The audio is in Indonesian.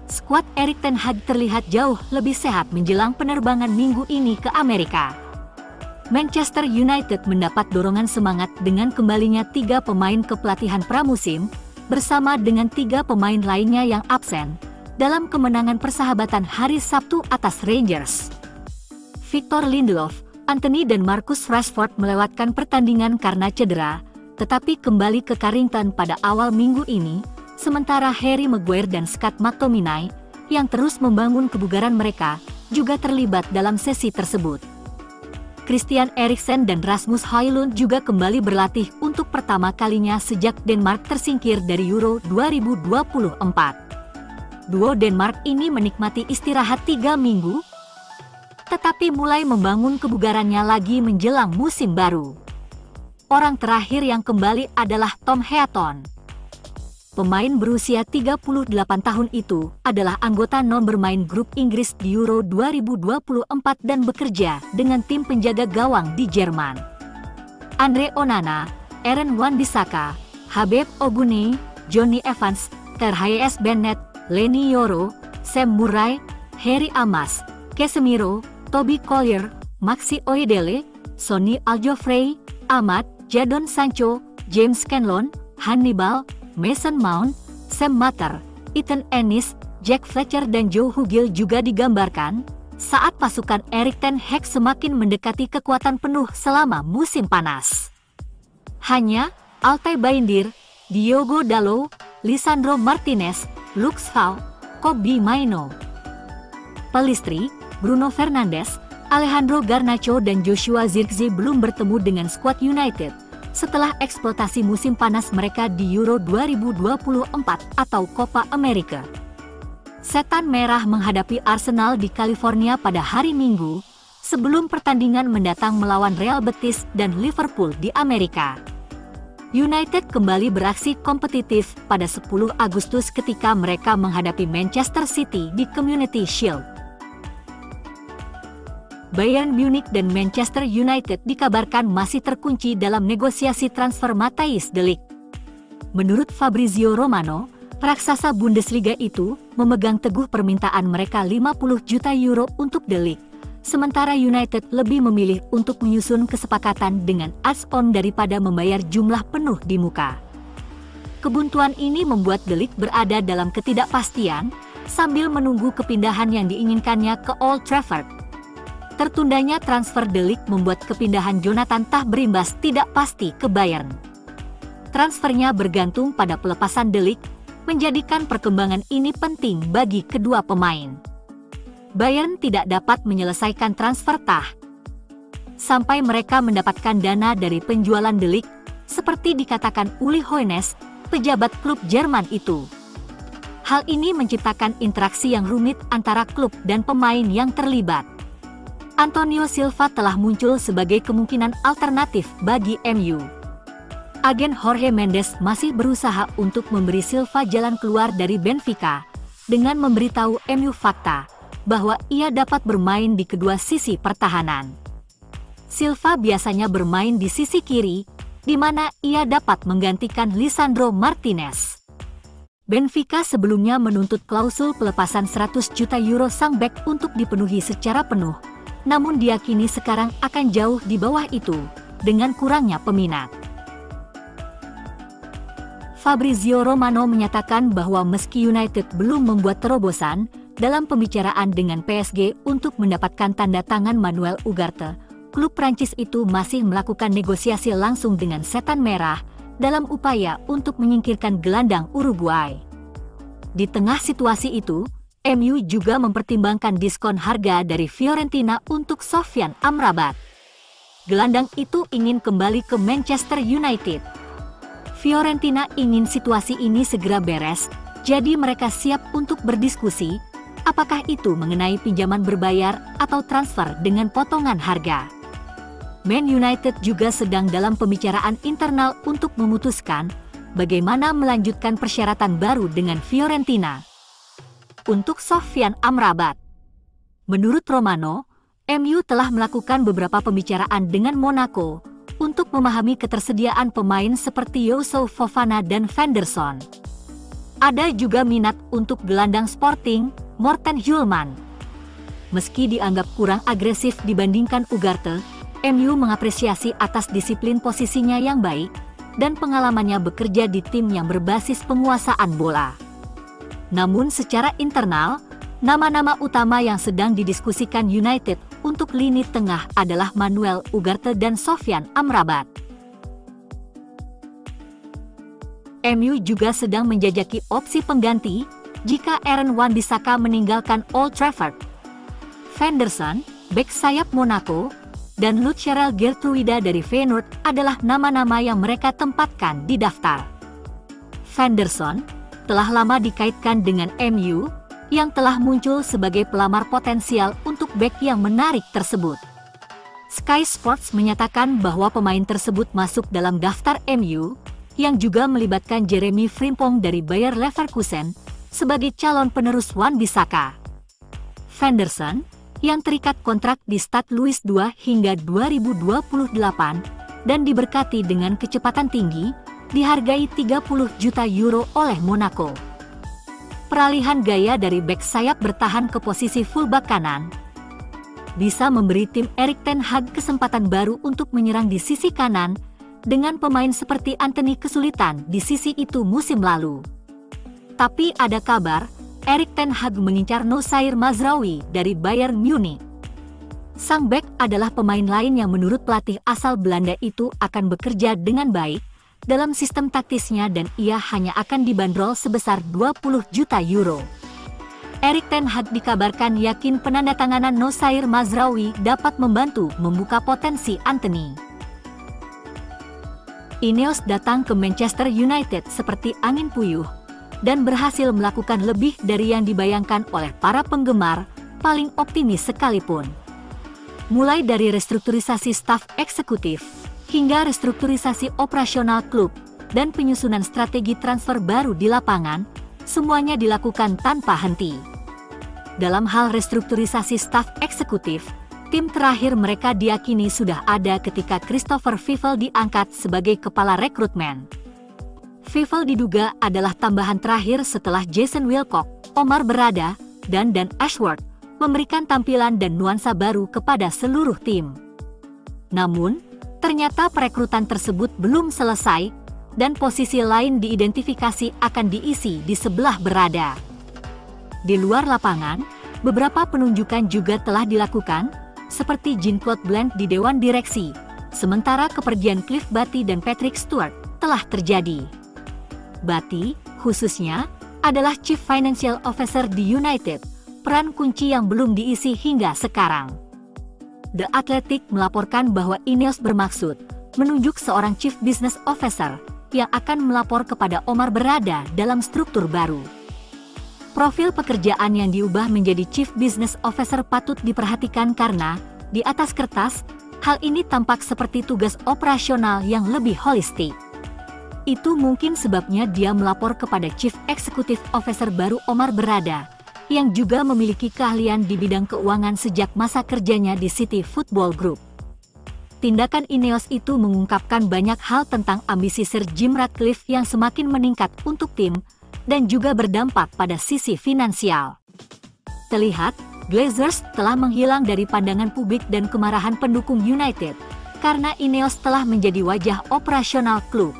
skuad Erik ten Hag terlihat jauh lebih sehat menjelang penerbangan minggu ini ke Amerika. Manchester United mendapat dorongan semangat dengan kembalinya 3 pemain ke pelatihan pramusim, bersama dengan 3 pemain lainnya yang absen, dalam kemenangan persahabatan hari Sabtu atas Rangers. Victor Lindelof, Antony dan Marcus Rashford melewatkan pertandingan karena cedera, tetapi kembali ke Carrington pada awal minggu ini, sementara Harry Maguire dan Scott McTominay, yang terus membangun kebugaran mereka, juga terlibat dalam sesi tersebut. Christian Eriksen dan Rasmus Højlund juga kembali berlatih untuk pertama kalinya sejak Denmark tersingkir dari Euro 2024. Duo Denmark ini menikmati istirahat 3 minggu, tetapi mulai membangun kebugarannya lagi menjelang musim baru. Orang terakhir yang kembali adalah Tom Heaton. Pemain berusia 38 tahun itu adalah anggota non-bermain grup Inggris di Euro 2024 dan bekerja dengan tim penjaga gawang di Jerman. Andre Onana, Aaron Wan-Bissaka, Habib Oguneye, Johnny Evans, Terhaes Bennett, Leny Yoro, Sam Murray, Harry Amas, Casemiro, Toby Collier, Maxi Oyedele, Sonny Aljofrey, Ahmad, Jadon Sancho, James Scanlon, Hannibal, Mason Mount, Sam Mater, Ethan Ennis, Jack Fletcher dan Joe Hugel juga digambarkan saat pasukan Erik ten Hag semakin mendekati kekuatan penuh selama musim panas. Hanya Altay Bayindir, Diogo Dalot, Lisandro Martinez, Luke Shaw, Kobbie Mainoo, Pellistri, Bruno Fernandes, Alejandro Garnacho dan Joshua Zirkzee belum bertemu dengan skuad United setelah eksploitasi musim panas mereka di Euro 2024 atau Copa America. Setan Merah menghadapi Arsenal di California pada hari Minggu, sebelum pertandingan mendatang melawan Real Betis dan Liverpool di Amerika. United kembali beraksi kompetitif pada 10 Agustus ketika mereka menghadapi Manchester City di Community Shield. Bayern Munich dan Manchester United dikabarkan masih terkunci dalam negosiasi transfer Matthijs de Ligt. Menurut Fabrizio Romano, raksasa Bundesliga itu memegang teguh permintaan mereka 50 juta euro untuk de Ligt, sementara United lebih memilih untuk menyusun kesepakatan dengan odds-on daripada membayar jumlah penuh di muka. Kebuntuan ini membuat de Ligt berada dalam ketidakpastian, sambil menunggu kepindahan yang diinginkannya ke Old Trafford. Tertundanya transfer de Ligt membuat kepindahan Jonathan Tah berimbas tidak pasti ke Bayern. Transfernya bergantung pada pelepasan de Ligt, menjadikan perkembangan ini penting bagi kedua pemain. Bayern tidak dapat menyelesaikan transfer Tah sampai mereka mendapatkan dana dari penjualan de Ligt, seperti dikatakan Uli Hoeneß, pejabat klub Jerman itu. Hal ini menciptakan interaksi yang rumit antara klub dan pemain yang terlibat. Antonio Silva telah muncul sebagai kemungkinan alternatif bagi MU. Agen Jorge Mendes masih berusaha untuk memberi Silva jalan keluar dari Benfica dengan memberitahu MU fakta bahwa ia dapat bermain di kedua sisi pertahanan. Silva biasanya bermain di sisi kiri, di mana ia dapat menggantikan Lisandro Martinez. Benfica sebelumnya menuntut klausul pelepasan 100 juta euro sang bek untuk dipenuhi secara penuh, namun diyakini sekarang akan jauh di bawah itu, dengan kurangnya peminat. Fabrizio Romano menyatakan bahwa meski United belum membuat terobosan dalam pembicaraan dengan PSG untuk mendapatkan tanda tangan Manuel Ugarte, klub Prancis itu masih melakukan negosiasi langsung dengan Setan Merah dalam upaya untuk menyingkirkan gelandang Uruguay. Di tengah situasi itu, MU juga mempertimbangkan diskon harga dari Fiorentina untuk Sofyan Amrabat. Gelandang itu ingin kembali ke Manchester United. Fiorentina ingin situasi ini segera beres, jadi mereka siap untuk berdiskusi, apakah itu mengenai pinjaman berbayar atau transfer dengan potongan harga. Man United juga sedang dalam pembicaraan internal untuk memutuskan bagaimana melanjutkan persyaratan baru dengan Fiorentina untuk Sofyan Amrabat. Menurut Romano, MU telah melakukan beberapa pembicaraan dengan Monaco untuk memahami ketersediaan pemain seperti Youssouf Fofana dan Van der Son. Ada juga minat untuk gelandang Sporting, Morten Hjulmand. Meski dianggap kurang agresif dibandingkan Ugarte, MU mengapresiasi atas disiplin posisinya yang baik dan pengalamannya bekerja di tim yang berbasis penguasaan bola. Namun secara internal, nama-nama utama yang sedang didiskusikan United untuk lini tengah adalah Manuel Ugarte dan Sofyan Amrabat. MU juga sedang menjajaki opsi pengganti jika Aaron Wan-Bissaka meninggalkan Old Trafford. Fenderson, bek sayap Monaco, dan Lucharel Geertruida dari Feyenoord adalah nama-nama yang mereka tempatkan di daftar. Fenderson telah lama dikaitkan dengan MU, yang telah muncul sebagai pelamar potensial untuk bek yang menarik tersebut. Sky Sports menyatakan bahwa pemain tersebut masuk dalam daftar MU, yang juga melibatkan Jeremy Frimpong dari Bayer Leverkusen sebagai calon penerus Wan-Bissaka. Fenderson, yang terikat kontrak di Stade Louis II hingga 2028 dan diberkati dengan kecepatan tinggi, dihargai 30 juta euro oleh Monaco. Peralihan gaya dari bek sayap bertahan ke posisi fullback kanan bisa memberi tim Erik ten Hag kesempatan baru untuk menyerang di sisi kanan, dengan pemain seperti Antony kesulitan di sisi itu musim lalu. Tapi ada kabar, Erik ten Hag mengincar Nosair Mazraoui dari Bayern Munich. Sang bek adalah pemain lain yang menurut pelatih asal Belanda itu akan bekerja dengan baik dalam sistem taktisnya dan ia hanya akan dibanderol sebesar 20 juta euro. Erik ten Hag dikabarkan yakin penandatanganan Nosair Mazraoui dapat membantu membuka potensi Antony. Ineos datang ke Manchester United seperti angin puyuh dan berhasil melakukan lebih dari yang dibayangkan oleh para penggemar paling optimis sekalipun. Mulai dari restrukturisasi staf eksekutif hingga restrukturisasi operasional klub dan penyusunan strategi transfer baru di lapangan, semuanya dilakukan tanpa henti. Dalam hal restrukturisasi staf eksekutif, tim terakhir mereka diyakini sudah ada ketika Christopher Fifel diangkat sebagai kepala rekrutmen. Fifel diduga adalah tambahan terakhir setelah Jason Wilcock, Omar Berrada, dan Dan Ashworth memberikan tampilan dan nuansa baru kepada seluruh tim. Namun, ternyata perekrutan tersebut belum selesai dan posisi lain diidentifikasi akan diisi di sebelah Berrada. Di luar lapangan, beberapa penunjukan juga telah dilakukan, seperti Jean-Claude Blanc di Dewan Direksi, sementara kepergian Cliff Butty dan Patrick Stewart telah terjadi. Butty, khususnya, adalah Chief Financial Officer di United, peran kunci yang belum diisi hingga sekarang. The Athletic melaporkan bahwa Ineos bermaksud menunjuk seorang Chief Business Officer yang akan melapor kepada Omar Berrada dalam struktur baru. Profil pekerjaan yang diubah menjadi Chief Business Officer patut diperhatikan karena, di atas kertas, hal ini tampak seperti tugas operasional yang lebih holistik. Itu mungkin sebabnya dia melapor kepada Chief Executive Officer baru Omar Berrada, yang juga memiliki keahlian di bidang keuangan sejak masa kerjanya di City Football Group. Tindakan Ineos itu mengungkapkan banyak hal tentang ambisi Sir Jim Ratcliffe yang semakin meningkat untuk tim, dan juga berdampak pada sisi finansial. Terlihat, Glazers telah menghilang dari pandangan publik dan kemarahan pendukung United, karena Ineos telah menjadi wajah operasional klub.